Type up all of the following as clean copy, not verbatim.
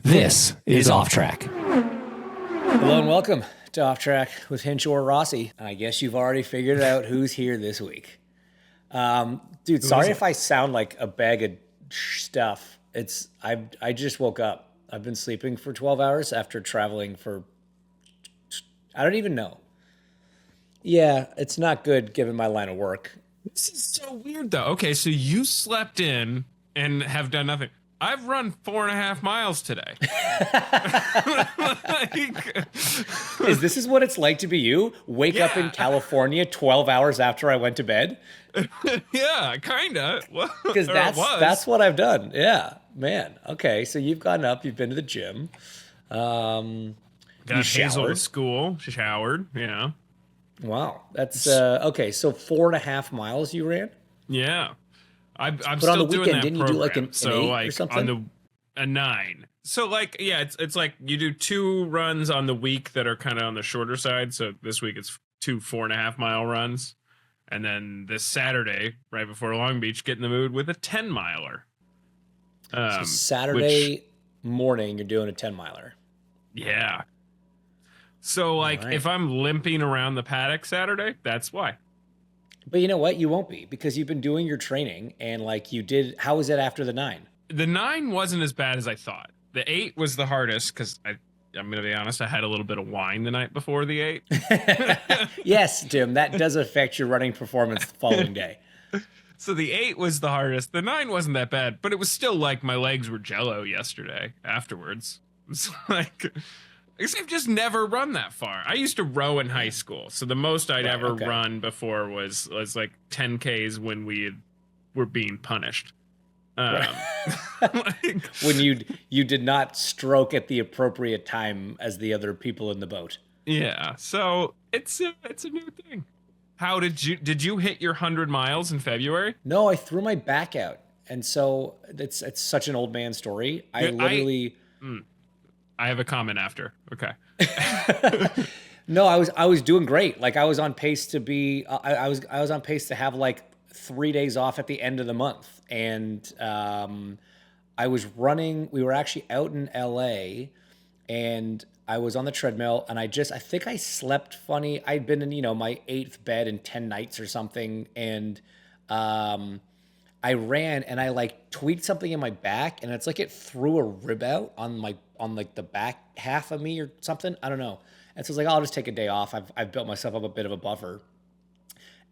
This is Off Track. Hello and welcome to Off Track with Hinch or Rossi. I guess you've already figured out who's here this week. Dude, sorry if I sound like a bag of stuff. I just woke up. I've been sleeping for 12 hours after traveling for, I don't even know. Yeah, it's not good given my line of work. This is so weird, though. Okay, so you slept in and have done nothing. I've run 4.5 miles today. This is what it's like to be you? Wake up in California 12 hours after I went to bed? Yeah, kinda. Because that's what I've done. Yeah, man. Okay, so you've gotten up, you've been to the gym. Got Hazel to school. She showered, yeah. Wow, that's okay. So 4.5 miles you ran? Yeah. I'm but still on the doing weekend, that didn't program. You do like an so 8 like or something? On a 9. So like it's like you do 2 runs on the week that are kind of on the shorter side. So this week it's 2 4.5 mile runs, and then this Saturday right before Long Beach, get in the mood with a 10 miler. So Saturday morning you're doing a 10 miler. Yeah. So like if I'm limping around the paddock Saturday, that's why. But you know what? You won't be, because you've been doing your training and like you did. How was it after the 9? The 9 wasn't as bad as I thought. The 8 was the hardest because I'm going to be honest, I had a little bit of wine the night before the 8. Yes, Tim, that does affect your running performance the following day. So the 8 was the hardest. The 9 wasn't that bad, but it was still like my legs were jello yesterday afterwards. It's like, I've just never run that far. I used to row in high school, so the most I'd ever run before was like 10Ks when we were being punished. Like, when you did not stroke at the appropriate time as the other people in the boat. Yeah, so it's a new thing. How did you hit your 100 miles in February? No, I threw my back out, and so it's such an old man story. I have a comment after. Okay. No, I was doing great. Like I was on pace to be. I was on pace to have like 3 days off at the end of the month, and I was running. We were actually out in LA, and I was on the treadmill, and I think I slept funny. I'd been in my 8th bed in 10 nights or something, and I ran and I like tweaked something in my back, and it's like it threw a rib out on like the back half of me or something. I don't know. And so it's like, I'll just take a day off. I've built myself up a bit of a buffer.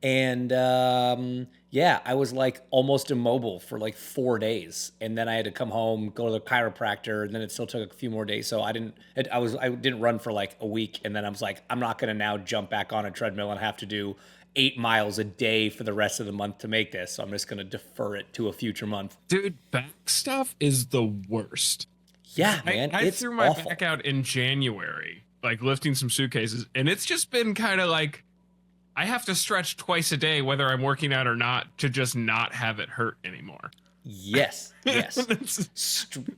And I was like almost immobile for like 4 days. And then I had to come home, go to the chiropractor, and then it still took a few more days. So I didn't run for like a week. And then I was like, I'm not going to now jump back on a treadmill and have to do 8 miles a day for the rest of the month to make this. So I'm just going to defer it to a future month. Dude, back stuff is the worst. Yeah, man. I it's threw my awful. back out in January, like lifting some suitcases, and it's just been kind of like I have to stretch twice a day, whether I'm working out or not, to just not have it hurt anymore. Yes.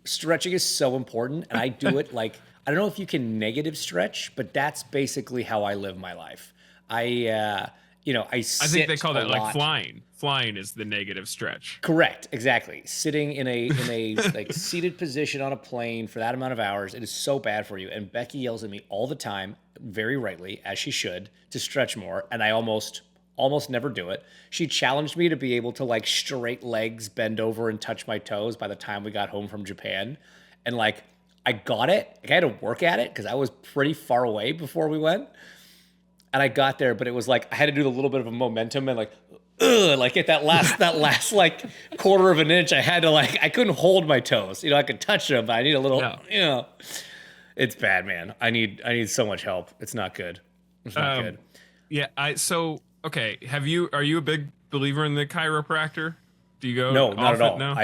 Stretching is so important, and I do it like, I don't know if you can negative stretch, but that's basically how I live my life. I think they call that like flying. Flying is the negative stretch. Correct. Exactly. Sitting in a like seated position on a plane for that amount of hours, it is so bad for you. And Becky yells at me all the time, very rightly, as she should, to stretch more. And I almost never do it. She challenged me to be able to like straight legs, bend over and touch my toes by the time we got home from Japan. And like, I got it. Like, I had to work at it because I was pretty far away before we went. And I got there, but it was like, I had to do a little bit of a momentum and like, like at that last like quarter of an inch, I had to like, I couldn't hold my toes. I could touch them, but I need a little, it's bad, man. I need so much help. It's not good. It's not good. Yeah. Okay. Are you a big believer in the chiropractor? Do you go? No, not at all. No?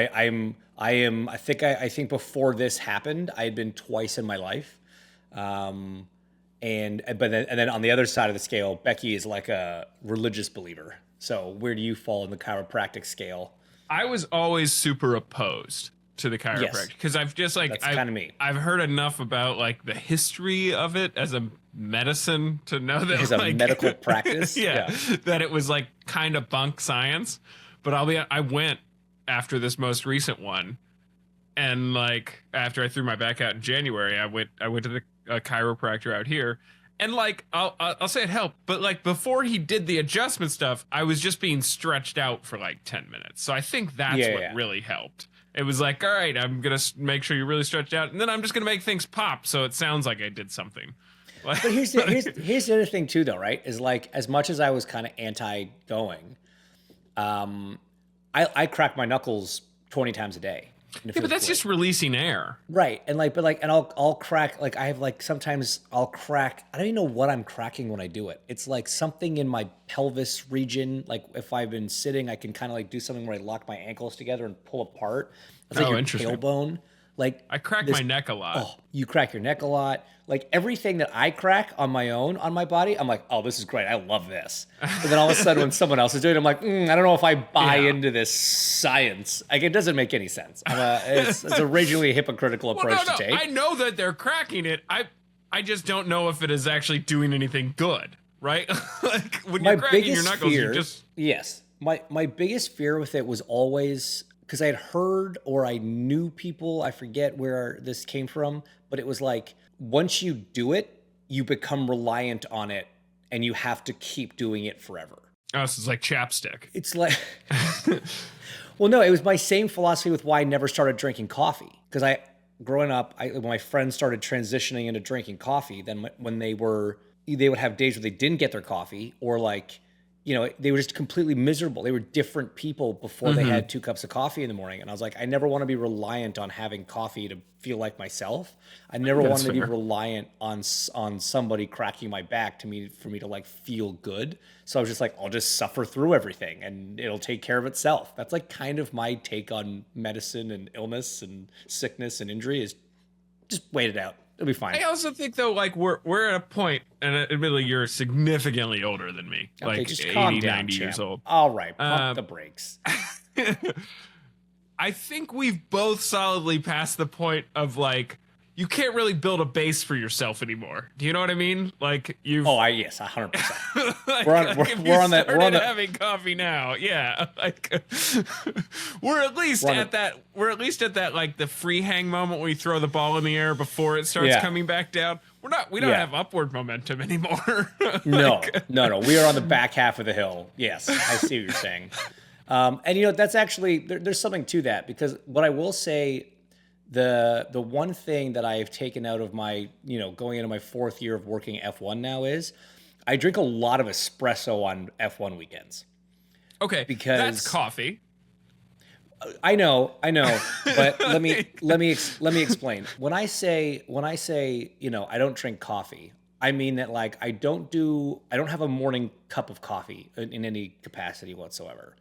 I think before this happened, I had been twice in my life. And then on the other side of the scale, Becky is like a religious believer. So where do you fall in the chiropractic scale? I was always super opposed to the chiropractic because I've just like, that's kind of me. I've heard enough about like the history of it as a medicine to know that as like, a medical practice. That it was like kind of bunk science. But I went after this most recent one And like after I threw my back out in January, I went to the chiropractor out here, and like I'll say it helped, but like before he did the adjustment stuff, I was just being stretched out for like 10 minutes. So I think that's what really helped. It was like, all right, I'm gonna make sure you're really stretched out, and then I'm just gonna make things pop, so it sounds like I did something. But here's the other thing too, though, right? Is like as much as I was kind of anti going, I crack my knuckles 20 times a day. Yeah, but that's just releasing air. Right. And I'll crack, like I have like, sometimes I'll crack, I don't even know what I'm cracking when I do it. It's like something in my pelvis region. Like if I've been sitting, I can kind of like do something where I lock my ankles together and pull apart. It's like your tailbone. Like I crack my neck a lot. Oh, you crack your neck a lot. Like everything that I crack on my own, on my body, I'm like, oh, this is great. I love this. And then all of a sudden when someone else is doing it, I'm like, I don't know if I buy into this science. Like it doesn't make any sense. It's a ragingly hypocritical approach to take. I know that they're cracking it. I just don't know if it is actually doing anything good, right? Like when you're cracking your knuckles, you just... Yes. My biggest fear with it was always... because I had heard or I knew people, I forget where this came from, but it was like, once you do it, you become reliant on it and you have to keep doing it forever. Oh, so it's like chapstick. It's like, well, no, it was my same philosophy with why I never started drinking coffee. Because growing up, when my friends started transitioning into drinking coffee, then when they would have days where they didn't get their coffee or like, they were just completely miserable. They were different people before they had 2 cups of coffee in the morning. And I was like, I never want to be reliant on having coffee to feel like myself. I never wanted to be reliant on somebody cracking my back for me to like feel good. So I was just like, I'll just suffer through everything and it'll take care of itself. That's like kind of my take on medicine and illness and sickness and injury is just wait it out. It'll be fine. I also think though, like we're at a point, and admittedly you're significantly older than me, okay, like just 80, calm down, 90 years champ. old. All right, pump the brakes. I think we've both solidly passed the point of like, you can't really build a base for yourself anymore. Do you know what I mean? Like you've... yes, 100%. Like, we're on that. We're on having coffee now. Yeah, like we're at least at that. We're at least at that like the free hang moment where you throw the ball in the air before it starts coming back down. We don't have upward momentum anymore. No. We are on the back half of the hill. Yes, I see what you're saying. And that's actually there's something to that because what I will say. The one thing that I've taken out of my, going into my 4th year of working F1 now is I drink a lot of espresso on F1 weekends. Okay, because that's coffee. I know, but let me explain. When I say I don't drink coffee, I mean that like I don't have a morning cup of coffee in any capacity whatsoever.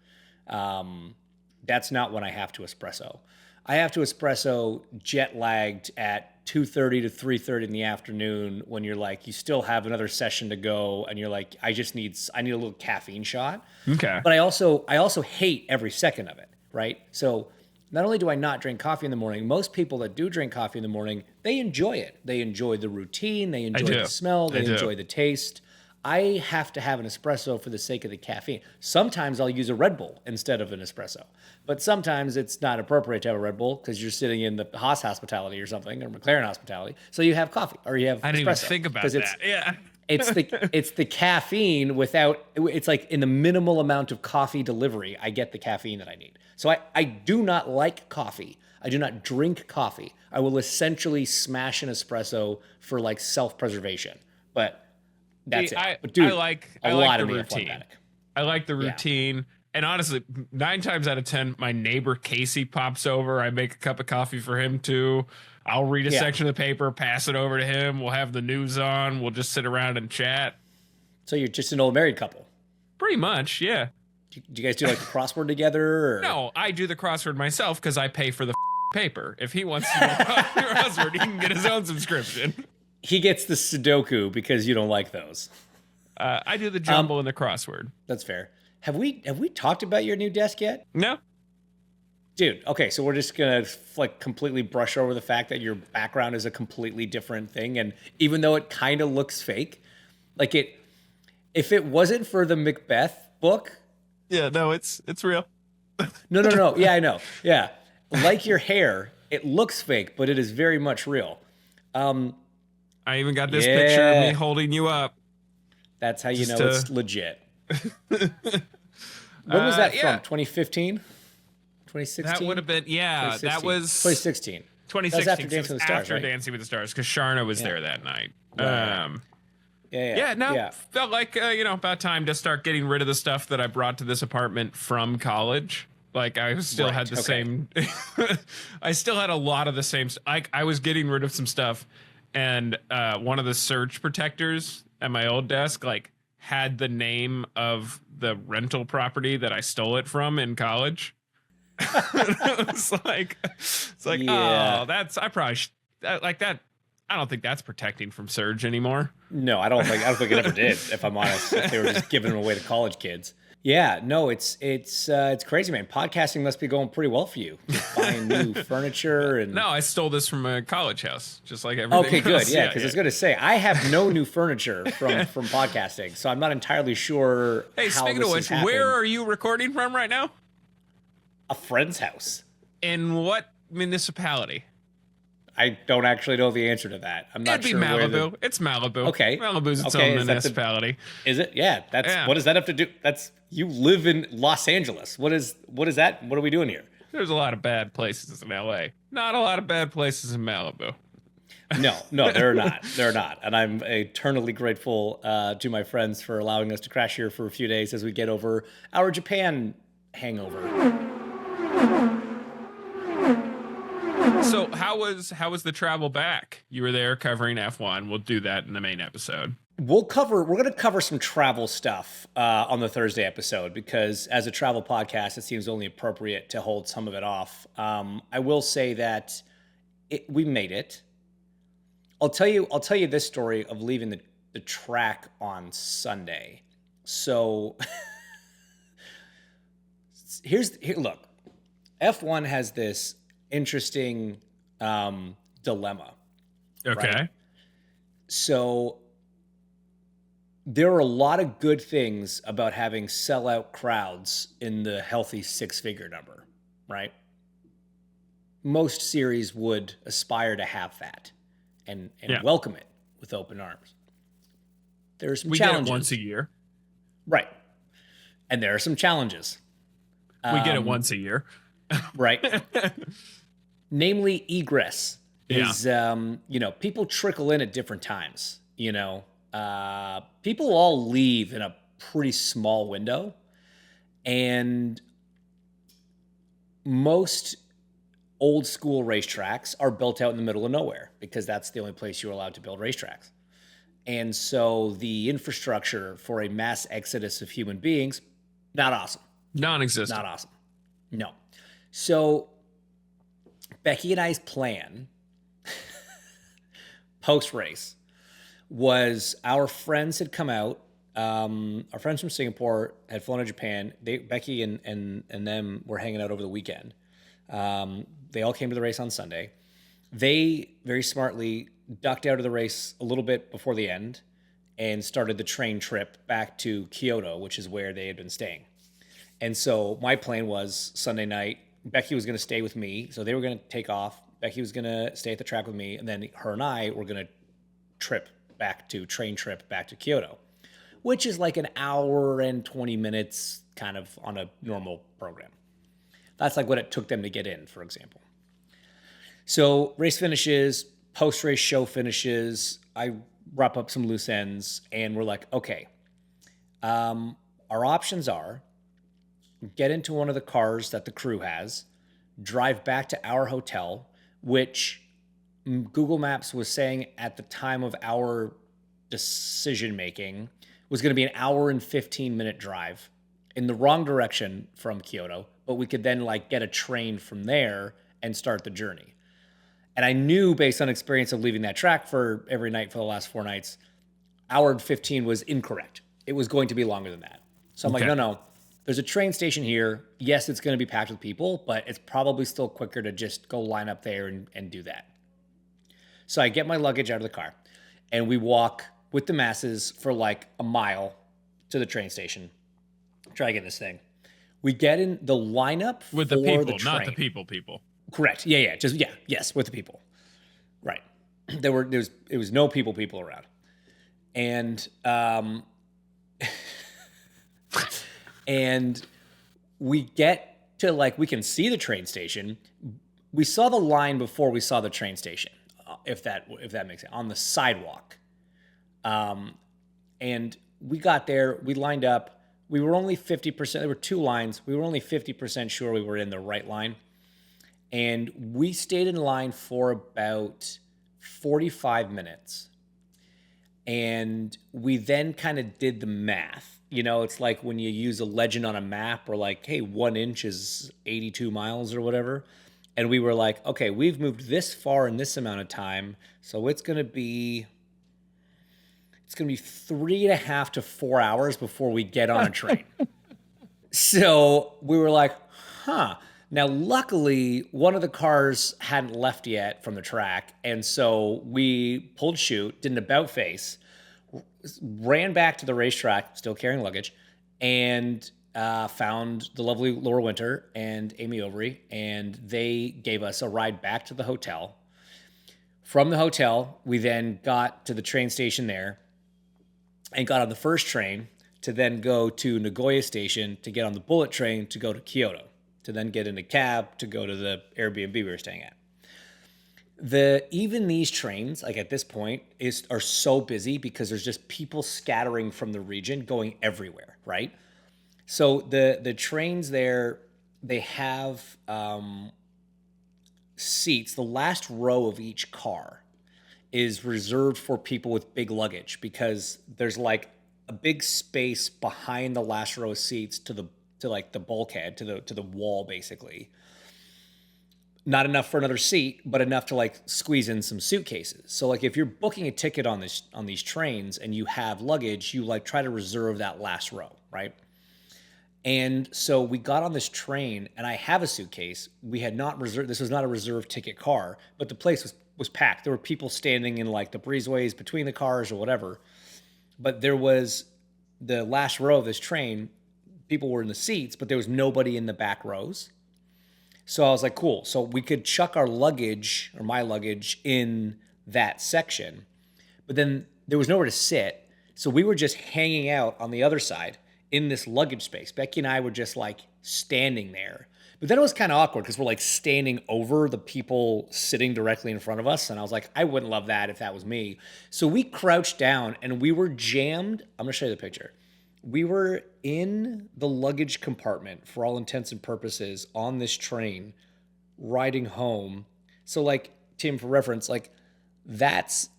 That's not when I have to espresso. I have to espresso jet lagged at 2:30 to 3:30 in the afternoon when you're like, you still have another session to go. And you're like, I need a little caffeine shot. Okay. But I also hate every second of it. Right. So not only do I not drink coffee in the morning, most people that do drink coffee in the morning, they enjoy it. They enjoy the routine. They enjoy the smell. They enjoy the taste. I have to have an espresso for the sake of the caffeine. Sometimes I'll use a Red Bull instead of an espresso. But sometimes it's not appropriate to have a Red Bull because you're sitting in the Haas hospitality or something, or McLaren hospitality. So you have coffee or you have espresso. I didn't even think about that. Yeah. It's the caffeine without, it's like in the minimal amount of coffee delivery, I get the caffeine that I need. So I do not like coffee. I do not drink coffee. I will essentially smash an espresso for like self-preservation. But that's it. But dude, I like the routine. I like the routine. Yeah. And honestly, 9 times out of 10, my neighbor Casey pops over. I make a cup of coffee for him too. I'll read a section of the paper, pass it over to him. We'll have the news on. We'll just sit around and chat. So you're just an old married couple? Pretty much, yeah. Do you guys do like the crossword together? Or? No, I do the crossword myself because I pay for the paper. If he wants to do the crossword, he can get his own subscription. He gets the Sudoku because you don't like those. I do the jumble and the crossword. That's fair. Have we talked about your new desk yet? No. Dude, okay, so we're just gonna like completely brush over the fact that your background is a completely different thing, and even though it kind of looks fake, like if it wasn't for the Macbeth book, yeah, no, it's real. No, yeah, I know, yeah, like your hair, It looks fake, but it is very much real. I even got this Yeah. picture of me holding you up. That's how you Just know it's legit. When was that from? 2015? 2016? That would have been, yeah, that 2016. was 2016. 2016. That was after Dancing with the Stars, after right? Dancing with the Stars, because Sharna was there that night. Right. Felt like, about time to start getting rid of the stuff that I brought to this apartment from college. Like, I still had the same, I still had a lot of the same, I was getting rid of some stuff, and one of the surge protectors at my old desk, like, had the name of the rental property that I stole it from in college. It's like, oh, that's, I probably like that. I don't think that's protecting from surge anymore. No, I don't think it ever did, if I'm honest. If they were just giving them away to college kids. Yeah, no, it's crazy, man. Podcasting must be going pretty well for you. Buying new furniture and no, I stole this from a college house, just like everything. Okay, good. else. Yeah, because I was going to say I have no new furniture from podcasting, so I'm not entirely sure. Hey, how speaking this of has which, where happened. are you recording from right now? A friend's house. In what municipality? I don't actually know the answer to that. I'm not It'd be sure where Malibu. It's Malibu. Okay. Malibu's its Okay, own is that the- municipality. Is it? Yeah. What does that have to do? You live in Los Angeles. What is that? What are we doing here? There's a lot of bad places in LA. Not a lot of bad places in Malibu. No, they're not. They're not. And I'm eternally grateful to my friends for allowing us to crash here for a few days as we get over our Japan hangover. So how was the travel back? You were there covering F1. We'll do that in the main episode. We're going to cover some travel stuff on the Thursday episode because as a travel podcast, it seems only appropriate to hold some of it off. I will say that we made it. I'll tell you this story of leaving the track on Sunday. So look, F1 has this interesting dilemma. Okay. Right? So there are a lot of good things about having sellout crowds in the healthy six-figure number, right? Most series would aspire to have that and welcome it with open arms. There's some challenges. Get it once a year. Right. And there are some challenges. We get it once a year. Right. Namely, egress is, people trickle in at different times. People all leave in a pretty small window. And most old school racetracks are built out in the middle of nowhere because that's the only place you're allowed to build racetracks. And so the infrastructure for a mass exodus of human beings, not awesome. Non-existent. Not awesome. No. So Becky and I's plan post-race was our friends had come out. Our friends from Singapore had flown to Japan. Becky and them were hanging out over the weekend. They all came to the race on Sunday. They very smartly ducked out of the race a little bit before the end and started the train trip back to Kyoto, which is where they had been staying. And so my plan was Sunday night, Becky was going to stay with me. So they were going to take off. Becky was going to stay at the track with me. And then her and I were going to train trip back to Kyoto, which is like an hour and 20 minutes kind of on a normal program. That's like what it took them to get in, for example. So race finishes, post-race show finishes. I wrap up some loose ends and we're like, okay, our options are get into one of the cars that the crew has, drive back to our hotel, which Google Maps was saying at the time of our decision making was going to be an hour and 15-minute drive in the wrong direction from Kyoto, but we could then get a train from there and start the journey. And I knew based on experience of leaving that track for every night for the last 4 nights, hour and 15 was incorrect. It was going to be longer than that. So I'm like, no, there's a train station here. Yes, it's going to be packed with people, but it's probably still quicker to just go line up there and do that. So I get my luggage out of the car and we walk with the masses for a mile to the train station. Try to get this thing. We get in the lineup with for the people, the train. not the people. Correct. Yeah. Just yeah. Yes, with the people. Right. It was no people around, and and we get to like we can see the train station. We saw the line before we saw the train station, if that makes sense, on the sidewalk. And we got there, we lined up. We were only 50%. There were two lines. We were only 50% sure we were in the right line. And we stayed in line for about 45 minutes. And we then kind of did the math. You know, it's like when you use a legend on a map or like, hey, 1 inch is 82 miles or whatever. And we were like, okay, we've moved this far in this amount of time. So it's going to be 3.5 to 4 hours before we get on a train. So we were like, huh. Now, luckily, one of the cars hadn't left yet from the track. And so we pulled chute, did an about face, ran back to the racetrack, still carrying luggage, and found the lovely Laura Winter and Amy Overy. And they gave us a ride back to the hotel. From the hotel, we then got to the train station there and got on the first train to then go to Nagoya Station to get on the bullet train to go to Kyoto, to then get in a cab to go to the Airbnb we were staying at. Even these trains, like at this point, are so busy because there's just people scattering from the region going everywhere, right? So the trains there, they have seats. The last row of each car is reserved for people with big luggage because there's like a big space behind the last row of seats to like the bulkhead, to the wall basically. Not enough for another seat, but enough to like squeeze in some suitcases. So like if you're booking a ticket on these trains and you have luggage, you like try to reserve that last row, right? And so we got on this train and I have a suitcase. We had not reserved, this was not a reserved ticket car, but the place was packed. There were people standing in like the breezeways between the cars or whatever. But there was the last row of this train, people were in the seats, but there was nobody in the back rows. So I was like, cool. So we could chuck our luggage or my luggage in that section, but then there was nowhere to sit. So we were just hanging out on the other side in this luggage space. Becky and I were just like standing there. But then it was kind of awkward because we're like standing over the people sitting directly in front of us. And I was like, I wouldn't love that if that was me. So we crouched down and we were jammed. I'm going to show you the picture. We were in the luggage compartment for all intents and purposes on this train riding home. So like, Tim, for reference, like that's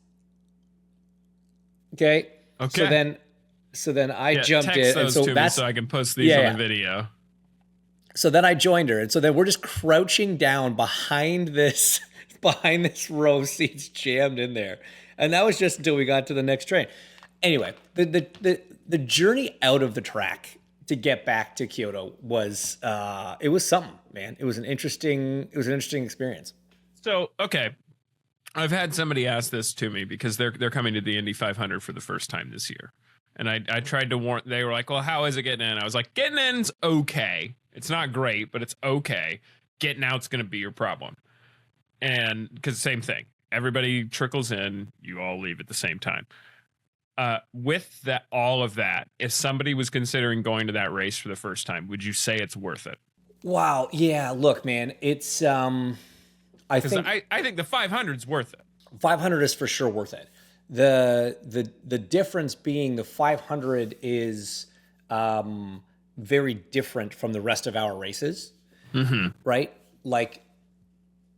okay. So then I jumped in, and so that's so I can post these on the video. So then I joined her, and so then we're just crouching down behind this row of seats jammed in there, and that was just until we got to the next train. Anyway, the journey out of the track to get back to Kyoto was it was something, man. It was an interesting experience. So okay, I've had somebody ask this to me because they're coming to the Indy 500 for the first time this year. And I tried to warn, they were like, well, how is it getting in? I was like, getting in's okay. It's not great, but it's okay. Getting out's going to be your problem. And because same thing, everybody trickles in, you all leave at the same time. With that, all of that, if somebody was considering going to that race for the first time, would you say it's worth it? Wow. Yeah. Look, man, it's, I think the 500's worth it. 500 is for sure worth it. The difference being the 500 is very different from the rest of our races, right? Like,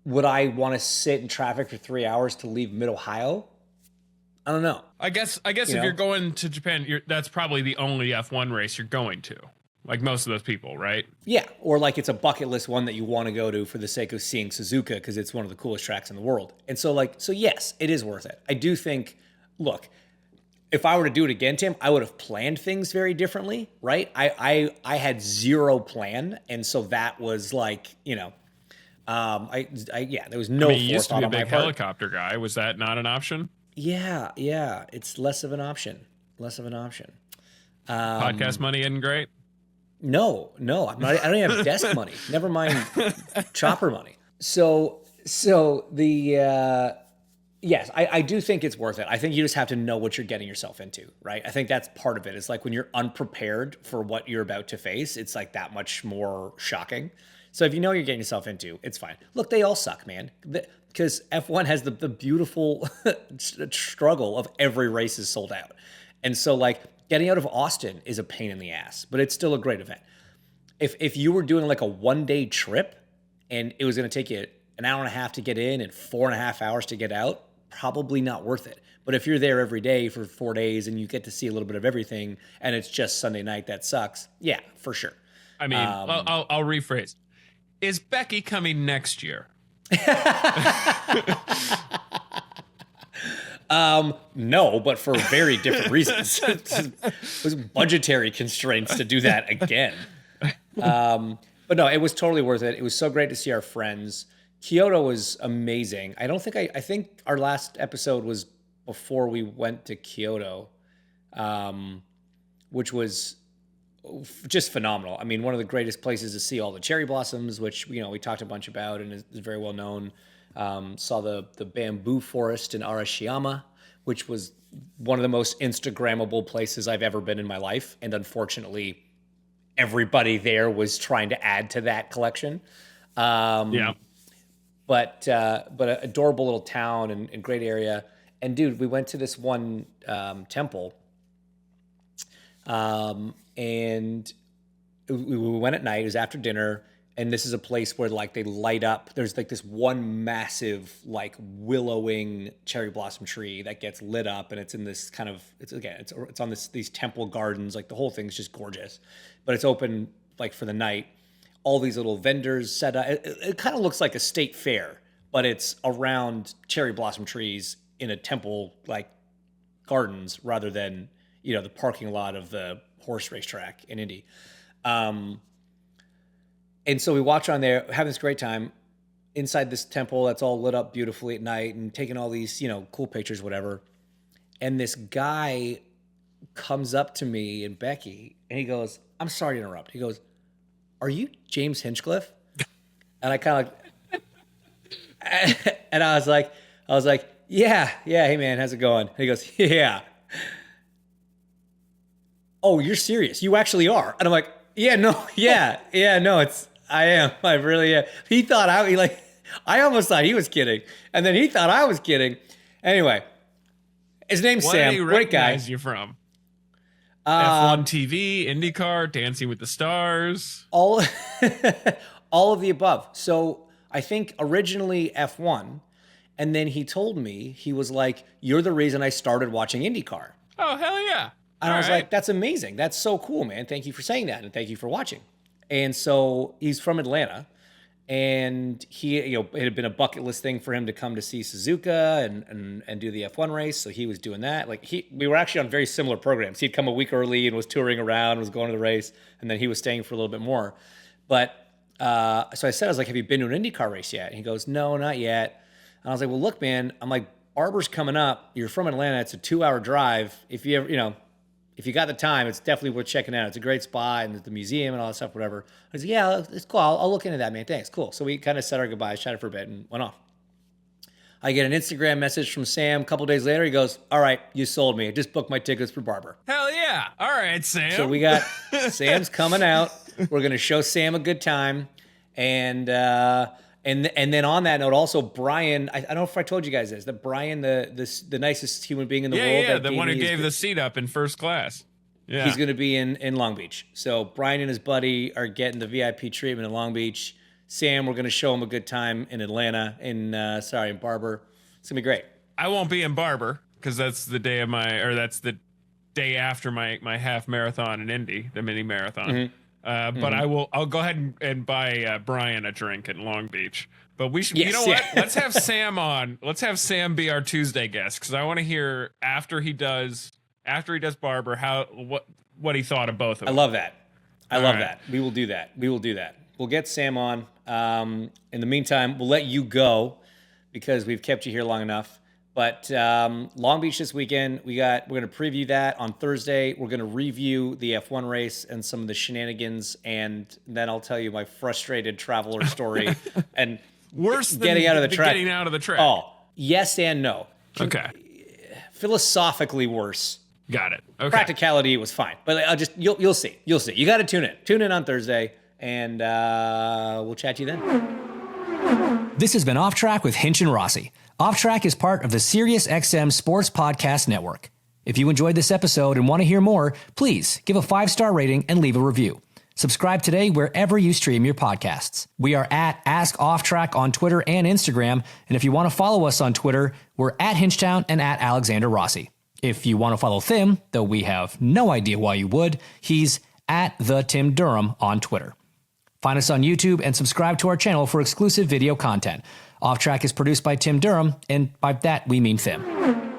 would I want to sit in traffic for 3 hours to leave Mid-Ohio? I don't know. I guess if you're going to Japan, that's probably the only F1 race you're going to. Like most of those people, right? Yeah, or like it's a bucket list one that you want to go to for the sake of seeing Suzuka because it's one of the coolest tracks in the world. And so yes, it is worth it. I do think, look, if I were to do it again, Tim, I would have planned things very differently, right? I had zero plan, and so that was like, there was no. You used to be a big helicopter guy. Was that not an option? Yeah, it's less of an option. Podcast money isn't great. No, I'm not. I don't even have desk money. Never mind chopper money. So the yes, I do think it's worth it. I think you just have to know what you're getting yourself into, right? I think that's part of it. It's like when you're unprepared for what you're about to face, it's like that much more shocking. So if you know what you're getting yourself into, it's fine. Look, they all suck, man. Because F1 has the beautiful struggle of every race is sold out. And so like getting out of Austin is a pain in the ass, but it's still a great event. If you were doing like a 1 day trip and it was going to take you an hour and a half to get in and 4.5 hours to get out, probably not worth it. But if you're there every day for 4 days and you get to see a little bit of everything and it's just Sunday night, that sucks. Yeah, for sure. I mean, I'll rephrase. Is Becky coming next year? No, but for very different reasons. There's budgetary constraints to do that again. But no, it was totally worth it. It was so great to see our friends. Kyoto was amazing. I think our last episode was before we went to Kyoto, which was just phenomenal. I mean, one of the greatest places to see all the cherry blossoms, which we talked a bunch about and is very well known. Saw the bamboo forest in Arashiyama, which was one of the most Instagrammable places I've ever been in my life, and unfortunately, everybody there was trying to add to that collection. Yeah. But an adorable little town and great area. And dude, we went to this one temple, and we went at night. It was after dinner, and this is a place where like they light up. There's like this one massive like willowing cherry blossom tree that gets lit up, and it's in this kind of it's on these temple gardens. Like the whole thing's just gorgeous, but it's open like for the night. All these little vendors set up. It kind of looks like a state fair, but it's around cherry blossom trees in a temple like gardens rather than the parking lot of the horse racetrack in Indy. And so we watch on there, having this great time inside this temple that's all lit up beautifully at night and taking all these cool pictures, whatever. And this guy comes up to me and Becky, and he goes, "I'm sorry to interrupt." He goes, "Are you James Hinchcliffe?" And I kind of like, and I was like, yeah, hey man, how's it going? And he goes, "Yeah." "Oh, you're serious? You actually are?" And I'm like, "Yeah, no, no, I am. I really am." He thought I almost thought he was kidding, and then he thought I was kidding. Anyway, his name's What Sam. did he Great guy. recognize you from? F1 TV, IndyCar, Dancing with the Stars. All of the above. So I think originally F1, and then he told me, he was like, "You're the reason I started watching IndyCar." Oh, hell yeah. And I was like, "That's amazing. That's so cool, man. Thank you for saying that, and thank you for watching." And so he's from Atlanta, and he, it had been a bucket list thing for him to come to see Suzuka and do the F1 race. So he was doing that. Like we were actually on very similar programs. He'd come a week early and was touring around, was going to the race, and then he was staying for a little bit more. But so I said, I was like, "Have you been to an IndyCar race yet?" And he goes, "No, not yet." And I was like, "Well, look, man," I'm like, "Barber's coming up. You're from Atlanta. It's a 2-hour drive. If you ever, if you got the time, it's definitely worth checking out. It's a great spot, and the museum and all that stuff, whatever." I said, "Yeah, it's cool. I'll look into that, man. Thanks. Cool." So we kind of said our goodbyes, chatted for a bit, and went off. I get an Instagram message from Sam a couple days later. He goes, "All right, you sold me. I just booked my tickets for Barber." Hell yeah. All right, Sam. So we got Sam's coming out. We're going to show Sam a good time. And then on that note, also Brian, I don't know if I told you guys this, that Brian, the nicest human being in the world. Yeah, the one who gave the seat up in first class. Yeah. He's going to be in Long Beach. So Brian and his buddy are getting the VIP treatment in Long Beach. Sam, we're going to show him a good time in Atlanta, in Barber. It's going to be great. I won't be in Barber because that's the day after my half marathon in Indy, the mini marathon. Mm-hmm. But I'll go ahead and buy Brian a drink in Long Beach. But we should, Yes, what? Let's have Sam on. Let's have Sam be our Tuesday guest because I want to hear after he does Barber what he thought of both of them. I love that. I love that. We will do that. We'll get Sam on. In the meantime, we'll let you go because we've kept you here long enough. But Long Beach this weekend, we're going to preview that on Thursday. We're going to review the F1 race and some of the shenanigans, and then I'll tell you my frustrated traveler story. And Worse than getting out of the track. Getting out of the track. Oh, yes and no. Okay. Philosophically worse. Got it. Okay. Practicality was fine, but you'll see. You'll see. You got to tune in. Tune in on Thursday, and we'll chat to you then. This has been Off Track with Hinch and Rossi. Off Track is part of the SiriusXM Sports Podcast Network. If you enjoyed this episode and want to hear more, please give a 5-star rating and leave a review. Subscribe today wherever you stream your podcasts. We are at Ask Off Track on Twitter and Instagram, and if you want to follow us on Twitter, we're at Hinchtown and at Alexander Rossi. If you want to follow Thim, though we have no idea why you would, he's at the Tim Durham on Twitter. Find us on YouTube and subscribe to our channel for exclusive video content. Off Track is produced by Tim Durham, and by that we mean Thim.